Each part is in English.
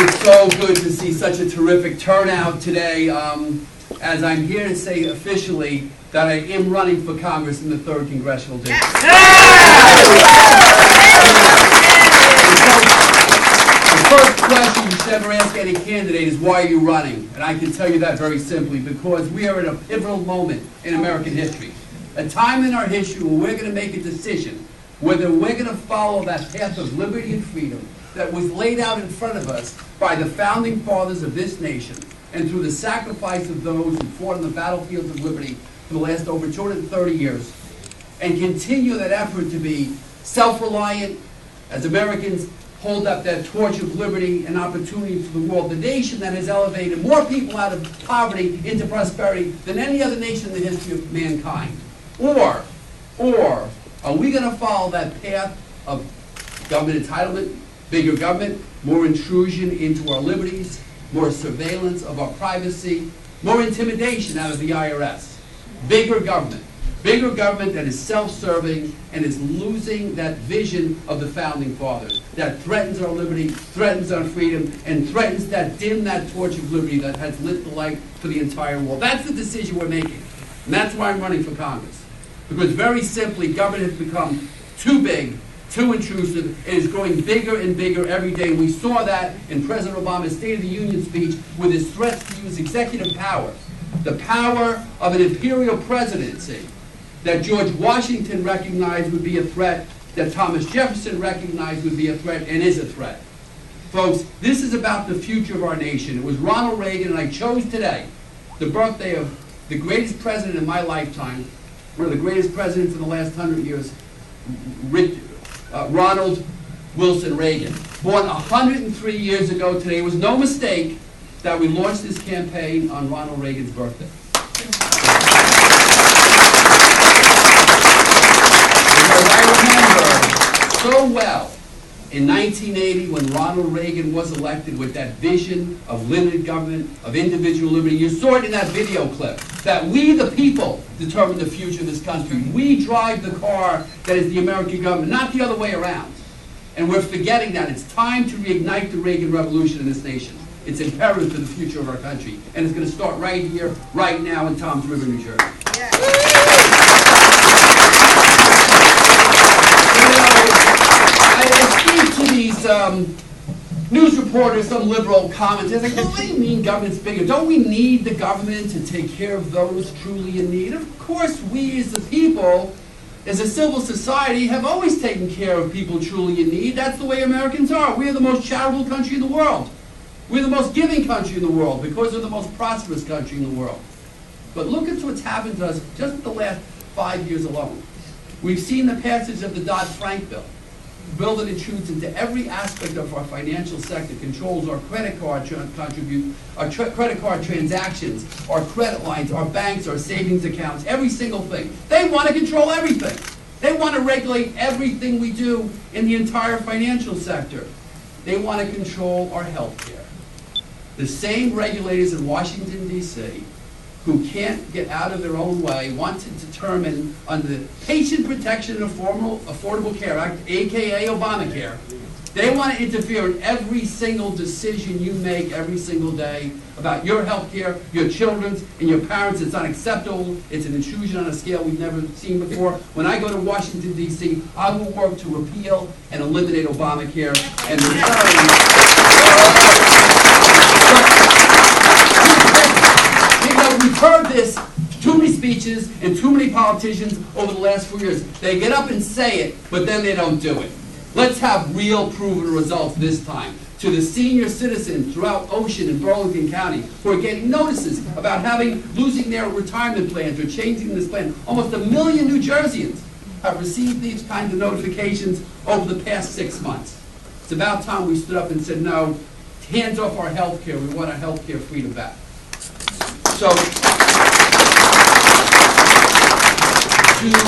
It's so good to see such a terrific turnout today, as I'm here to say officially that I am running for Congress in the 3rd Congressional District. The first question you should ever ask any candidate is, why are you running? And I can tell you that very simply, because we are at a pivotal moment in American history. A time in our history where we're going to make a decision whether we're going to follow that path of liberty and freedom that was laid out in front of us by the founding fathers of this nation, and through the sacrifice of those who fought on the battlefields of liberty for the last over 230 years, and continue that effort to be self-reliant as Americans hold up that torch of liberty and opportunity to the world, the nation that has elevated more people out of poverty into prosperity than any other nation in the history of mankind. Or are we going to follow that path of government entitlement, bigger government, more intrusion into our liberties, more surveillance of our privacy, more intimidation out of the IRS, bigger government that is self-serving and is losing that vision of the founding fathers, that threatens our liberty, threatens our freedom, and threatens that dim that torch of liberty that has lit the light for the entire world. That's the decision we're making, and that's why I'm running for Congress. Because very simply, government has become too big, too intrusive. It is growing bigger and bigger every day. We saw that in President Obama's State of the Union speech with his threats to use executive power, the power of an imperial presidency that George Washington recognized would be a threat, that Thomas Jefferson recognized would be a threat, and is a threat. Folks, this is about the future of our nation. It was Ronald Reagan, and I chose today, the birthday of the greatest president in my lifetime, one of the greatest presidents in the last 100 years, Ronald Wilson Reagan. Born 103 years ago today. It was no mistake that we launched this campaign on Ronald Reagan's birthday. Because I remember so well in 1980 when Ronald Reagan was elected with that vision of limited government, of individual liberty. You saw it in that video clip, that we the people determine the future of this country. We drive the car that is the American government, not the other way around. And we're forgetting that. It's time to reignite the Reagan Revolution in this nation. It's imperative for the future of our country. And it's going to start right here, right now in Toms River, New Jersey. Yeah. I speak to these news reporters, some liberal commenters, like, what do you mean government's bigger? Don't we need the government to take care of those truly in need? Of course, we as the people, as a civil society, have always taken care of people truly in need. That's the way Americans are. We are the most charitable country in the world. We're the most giving country in the world because we're the most prosperous country in the world. But look at what's happened to us just the last 5 years alone. We've seen the passage of the Dodd-Frank bill that intrudes into every aspect of our financial sector, controls our credit card credit card transactions, our credit lines, our banks, our savings accounts, every single thing. They want to control everything. They want to regulate everything we do in the entire financial sector. They want to control our health care. The same regulators in Washington, D.C., who can't get out of their own way, want to determine under the Patient Protection and Affordable Care Act, a.k.a. Obamacare, they want to interfere in every single decision you make every single day about your health care, your children's, and your parents'. It's unacceptable. It's an intrusion on a scale we've never seen before. When I go to Washington, D.C., I will work to repeal and eliminate Obamacare and we've heard this, too many speeches and too many politicians over the last 4 years. They get up and say it, but then they don't do it. Let's have real proven results this time. To the senior citizens throughout Ocean and Burlington County who are getting notices about losing their retirement plans or changing this plan. Almost 1 million New Jerseyans have received these kinds of notifications over the past 6 months. It's about time we stood up and said, no, hands off our health care. We want our health care freedom back. So, to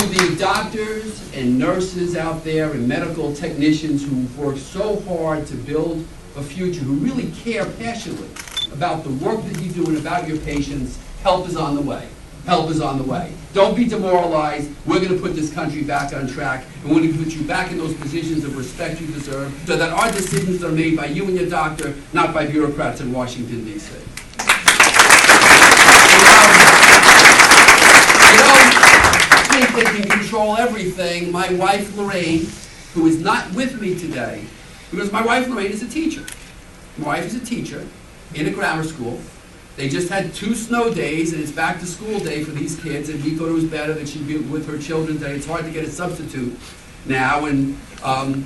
the doctors and nurses out there and medical technicians who've worked so hard to build a future, who really care passionately about the work that you do and about your patients, help is on the way. help is on the way. Don't be demoralized. We're going to put this country back on track, and we're going to put you back in those positions of respect you deserve, so that our decisions are made by you and your doctor, not by bureaucrats in Washington, D.C. You don't think they can control everything. My wife, Lorraine, who is not with me today, because my wife, Lorraine, is a teacher. My wife is a teacher in a grammar school. They just had 2 snow days, and it's back to school day for these kids, and we thought it was better that she'd be with her children today. It's hard to get a substitute now, and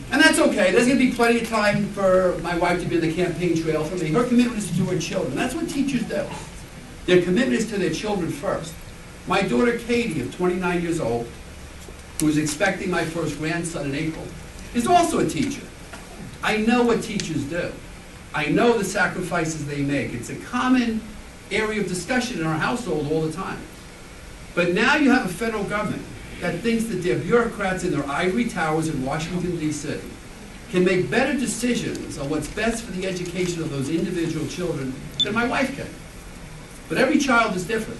that's okay. There's going to be plenty of time for my wife to be in the campaign trail for me. Her commitment is to her children. That's what teachers do. Their commitment is to their children first. My daughter, Katie, of 29 years old, who is expecting my first grandson in April, is also a teacher. I know what teachers do. I know the sacrifices they make. It's a common area of discussion in our household all the time. But now you have a federal government that thinks that their bureaucrats in their ivory towers in Washington, D.C. can make better decisions on what's best for the education of those individual children than my wife can. But every child is different.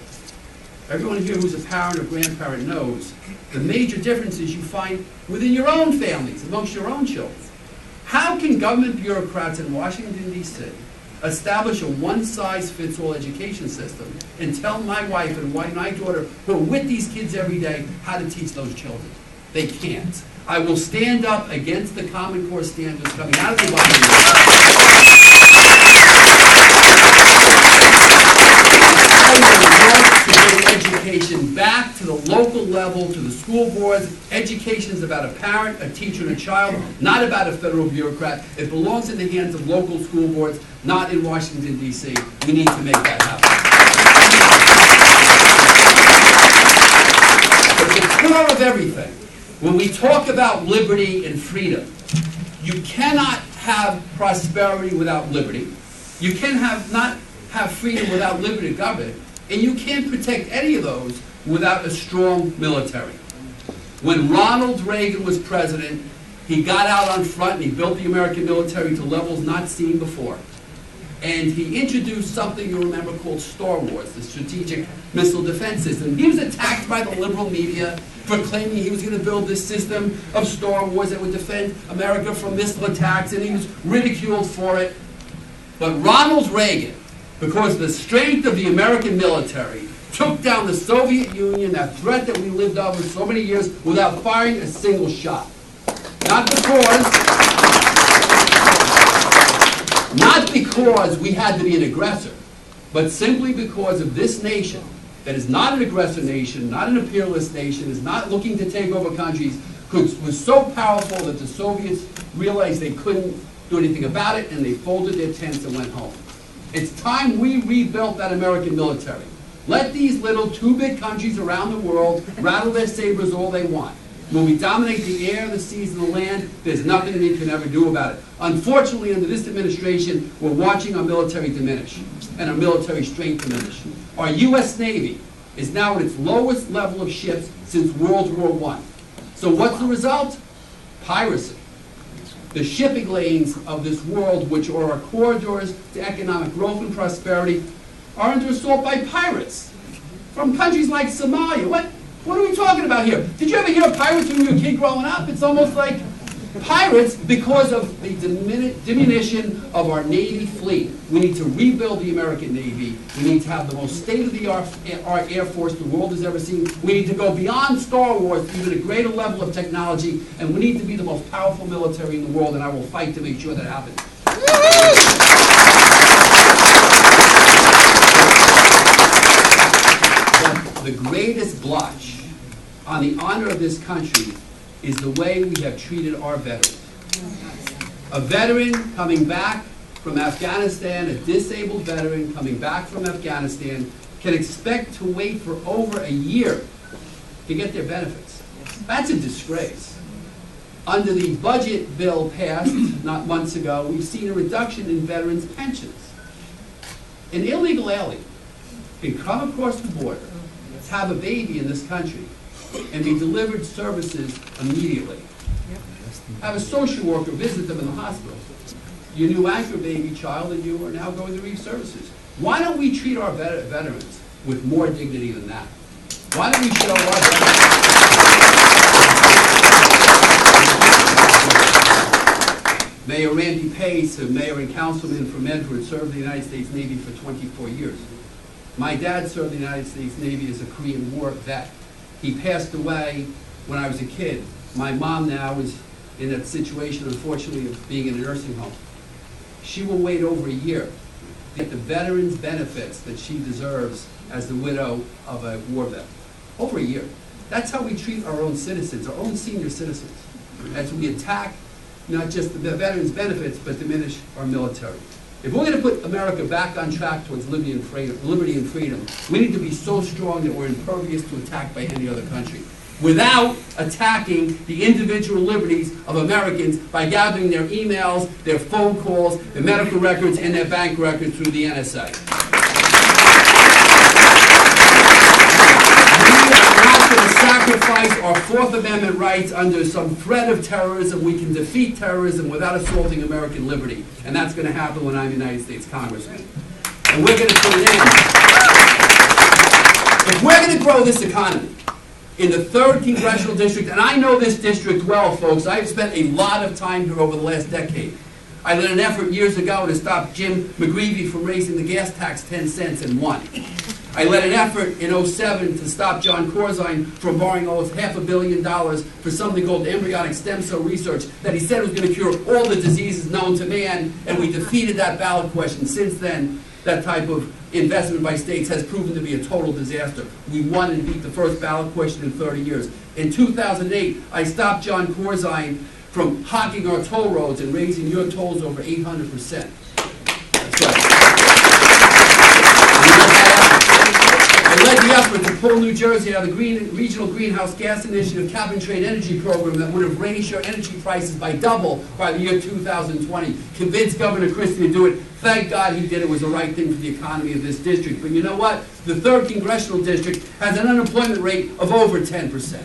Everyone here who's a parent or grandparent knows the major differences you find within your own families, amongst your own children. How can government bureaucrats in Washington, D.C. establish a one-size-fits-all education system and tell my wife and my daughter, who are with these kids every day, how to teach those children? They can't. I will stand up against the Common Core standards coming out of the education back to the local level, to the school boards. Education is about a parent, a teacher, and a child, not about a federal bureaucrat. It belongs in the hands of local school boards, not in Washington, D.C. We need to make that happen. But the core of everything, when we talk about liberty and freedom, you cannot have prosperity without liberty. You can not have freedom without liberty of government. And you can't protect any of those without a strong military. When Ronald Reagan was president, he got out on front and he built the American military to levels not seen before. And he introduced something you remember called Star Wars, the Strategic Missile Defense System. He was attacked by the liberal media for claiming he was going to build this system of Star Wars that would defend America from missile attacks, and he was ridiculed for it. But Ronald Reagan, because of the strength of the American military, took down the Soviet Union, that threat that we lived over so many years, without firing a single shot. Not because we had to be an aggressor, but simply because of this nation, that is not an aggressor nation, not an imperialist nation, is not looking to take over countries, was so powerful that the Soviets realized they couldn't do anything about it, and they folded their tents and went home. It's time we rebuilt that American military. Let these little two-bit countries around the world rattle their sabers all they want. When we dominate the air, the seas, and the land, there's nothing we can ever do about it. Unfortunately, under this administration, we're watching our military diminish and our military strength diminish. Our U.S. Navy is now at its lowest level of ships since World War I. So what's the result? Piracy. The shipping lanes of this world, which are our corridors to economic growth and prosperity, are under assault by pirates from countries like Somalia. What are we talking about here? Did you ever hear of pirates when you were a kid growing up? It's almost like pirates because of the diminution of our Navy fleet. We need to rebuild the American Navy. We need to have the most state-of-the-art Air Force the world has ever seen. We need to go beyond Star Wars to even a greater level of technology, and we need to be the most powerful military in the world, and I will fight to make sure that happens. But the greatest blotch on the honor of this country is the way we have treated our veterans. A veteran coming back from Afghanistan, a disabled veteran coming back from Afghanistan, can expect to wait for over a year to get their benefits. That's a disgrace. Under the budget bill passed not months ago, we've seen a reduction in veterans' pensions. An illegal alien can come across the border, have a baby in this country, and be delivered services immediately. Have a social worker visit them in the hospital. You knew anchor baby child, and you are now going to receive services. Why don't we treat our veterans with more dignity than that? Why don't we show our Mayor Randy Pace, a mayor and councilman from Edward, served the United States Navy for 24 years. My dad served the United States Navy as a Korean War vet. He passed away when I was a kid. My mom now is in that situation, unfortunately, of being in a nursing home. She will wait over a year to get the veterans' benefits that she deserves as the widow of a war vet. Over a year. That's how we treat our own citizens, our own senior citizens, as we attack not just the veterans' benefits, but diminish our military. If we're going to put America back on track towards liberty and freedom, we need to be so strong that we're impervious to attack by any other country, without attacking the individual liberties of Americans by gathering their emails, their phone calls, their medical records, and their bank records through the NSA. Sacrifice our Fourth Amendment rights under some threat of terrorism. We can defeat terrorism without assaulting American liberty. And that's going to happen when I'm United States Congressman. And we're going to put it in. If we're going to grow this economy in the 3rd Congressional District, and I know this district well, folks. I've spent a lot of time here over the last decade. I led an effort years ago to stop Jim McGreevey from raising the gas tax 10 cents and won. I led an effort in '07 to stop John Corzine from borrowing almost $500 million for something called embryonic stem cell research that he said was going to cure all the diseases known to man, and we defeated that ballot question. Since then, that type of investment by states has proven to be a total disaster. We won and beat the first ballot question in 30 years. In 2008, I stopped John Corzine from hocking our toll roads and raising your tolls over 800%. That's right. I led the effort to pull New Jersey out of the Regional Greenhouse Gas Initiative Cap and Trade Energy Program that would have raised your energy prices by double by the year 2020. Convinced Governor Christie to do it. Thank God he did it. It was the right thing for the economy of this district. But you know what? The 3rd Congressional District has an unemployment rate of over 10%.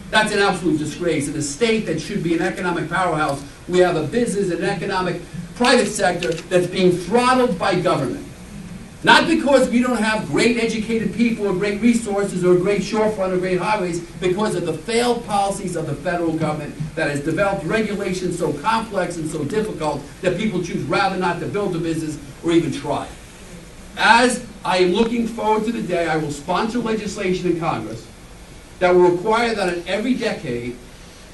That's an absolute disgrace. In a state that should be an economic powerhouse, we have a business and economic private sector that's being throttled by government. Not because we don't have great educated people or great resources or a great shorefront or great highways, because of the failed policies of the federal government that has developed regulations so complex and so difficult that people choose rather not to build a business or even try. As I am looking forward to the day I will sponsor legislation in Congress that will require that in every decade,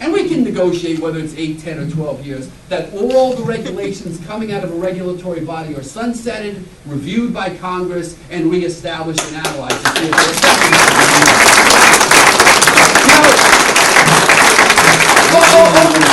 and we can negotiate whether it's 8, 10, or 12 years, that all the regulations coming out of a regulatory body are sunsetted, reviewed by Congress, and reestablished and analyzed. Over the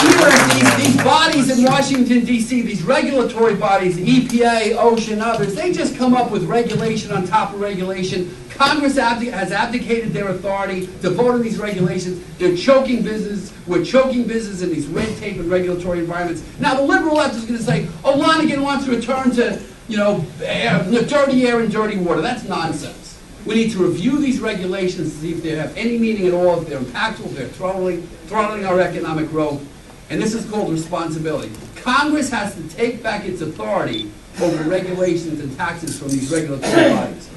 years, these bodies in Washington, D.C., these regulatory bodies, the EPA, OSHA, and others, they just come up with regulation on top of regulation. Congress has abdicated their authority to vote on these regulations. They're choking business. We're choking business in these red tape and regulatory environments. Now, the liberal left is going to say, oh, Lonegan wants to return to, dirty air and dirty water. That's nonsense. We need to review these regulations to see if they have any meaning at all, if they're impactful, if they're throttling our economic growth. And this is called responsibility. Congress has to take back its authority over regulations and taxes from these regulatory bodies.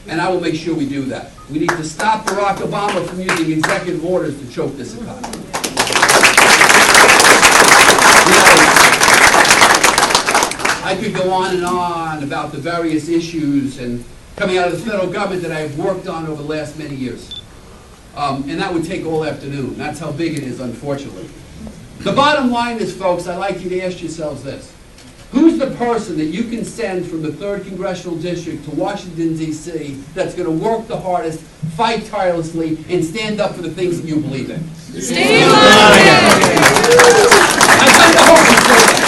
And I will make sure we do that. We need to stop Barack Obama from using executive orders to choke this economy. I could go on and on about the various issues and coming out of the federal government that I have worked on over the last many years. And that would take all afternoon. That's how big it is, unfortunately. The bottom line is, folks, I'd like you to ask yourselves this. Who's the person that you can send from the 3rd Congressional District to Washington, D.C. that's going to work the hardest, fight tirelessly, and stand up for the things that you believe in? Steve Lonegan! I kind of hope you say that.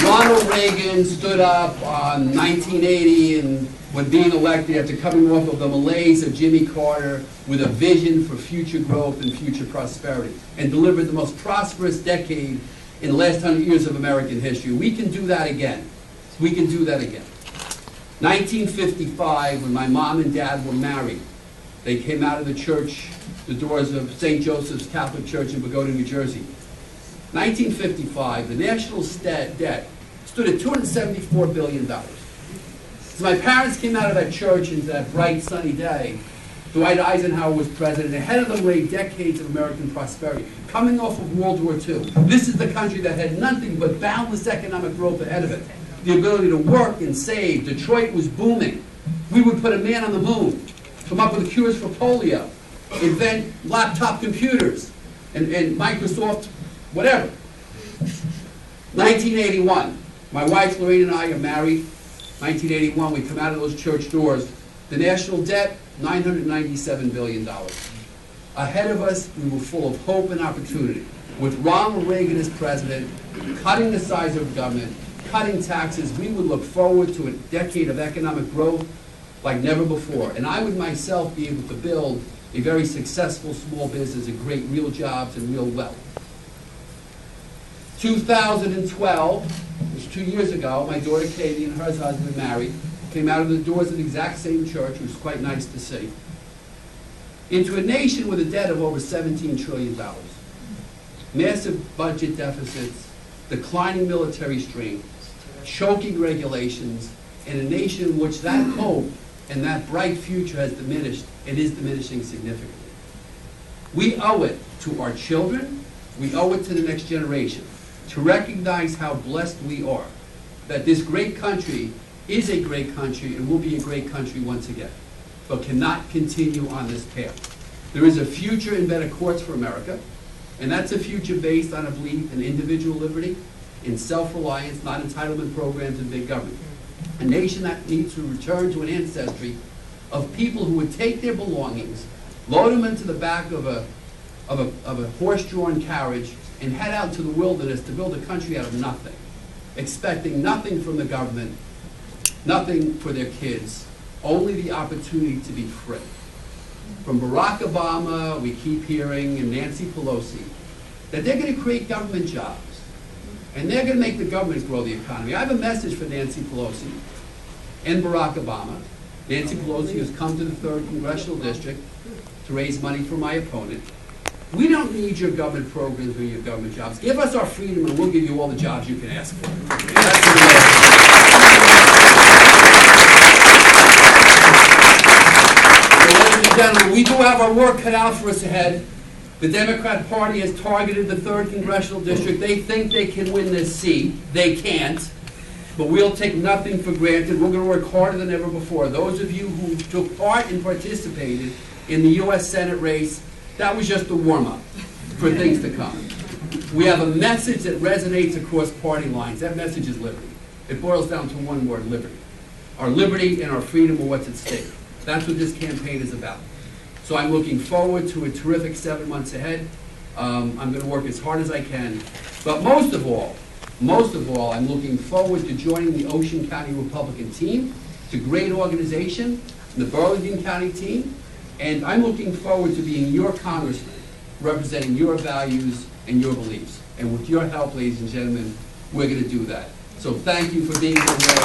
Ronald Reagan stood up in 1980 and when being elected after coming off of the malaise of Jimmy Carter with a vision for future growth and future prosperity and delivered the most prosperous decade in the last 100 years of American history. We can do that again. We can do that again. 1955, when my mom and dad were married, they came out of the church, the doors of St. Joseph's Catholic Church in Pagoda, New Jersey. 1955, the national debt stood at $274 billion. So my parents came out of that church into that bright, sunny day. Dwight Eisenhower was president. Ahead of them lay decades of American prosperity, coming off of World War II. This is the country that had nothing but boundless economic growth ahead of it. The ability to work and save. Detroit was booming. We would put a man on the moon, come up with cures for polio, invent laptop computers, and Microsoft, whatever. 1981, my wife Lorraine and I are married. 1981, we come out of those church doors. The national debt, $997 billion. Ahead of us, we were full of hope and opportunity. With Ronald Reagan as president, cutting the size of government, cutting taxes, we would look forward to a decade of economic growth like never before. And I would myself be able to build a very successful small business and create real jobs and real wealth. 2012, it was 2 years ago, my daughter Katie and her husband married, came out of the doors of the exact same church, which was quite nice to see, into a nation with a debt of over $17 trillion. Massive budget deficits, declining military strength, choking regulations, and a nation in which that hope and that bright future has diminished and is diminishing significantly. We owe it to our children, we owe it to the next generation to recognize how blessed we are, that this great country is a great country and will be a great country once again, but cannot continue on this path. There is a future in better courts for America, and that's a future based on a belief in individual liberty, in self-reliance, not entitlement programs and big government. A nation that needs to return to an ancestry of people who would take their belongings, load them into the back of a horse-drawn carriage, and head out to the wilderness to build a country out of nothing, expecting nothing from the government, nothing for their kids, only the opportunity to be free. From Barack Obama, we keep hearing, and Nancy Pelosi, that they're going to create government jobs, and they're going to make the government grow the economy. I have a message for Nancy Pelosi and Barack Obama. Nancy Pelosi has come to the 3rd Congressional District to raise money for my opponent. We don't need your government programs or your government jobs. Give us our freedom and we'll give you all the jobs you can ask for. Ladies and gentlemen, we do have our work cut out for us ahead. The Democrat Party has targeted the 3rd Congressional District. They think they can win this seat. They can't. But we'll take nothing for granted. We're going to work harder than ever before. Those of you who took part and participated in the U.S. Senate race, that was just a warm-up for things to come. We have a message that resonates across party lines. That message is liberty. It boils down to one word, liberty. Our liberty and our freedom are what's at stake. That's what this campaign is about. So I'm looking forward to a terrific 7 months ahead. I'm going to work as hard as I can. But most of all, I'm looking forward to joining the Ocean County Republican team. It's a great organization, the Burlington County team, and I'm looking forward to being your congressman, representing your values and your beliefs. And with your help, ladies and gentlemen, we're going to do that. So thank you for being here today.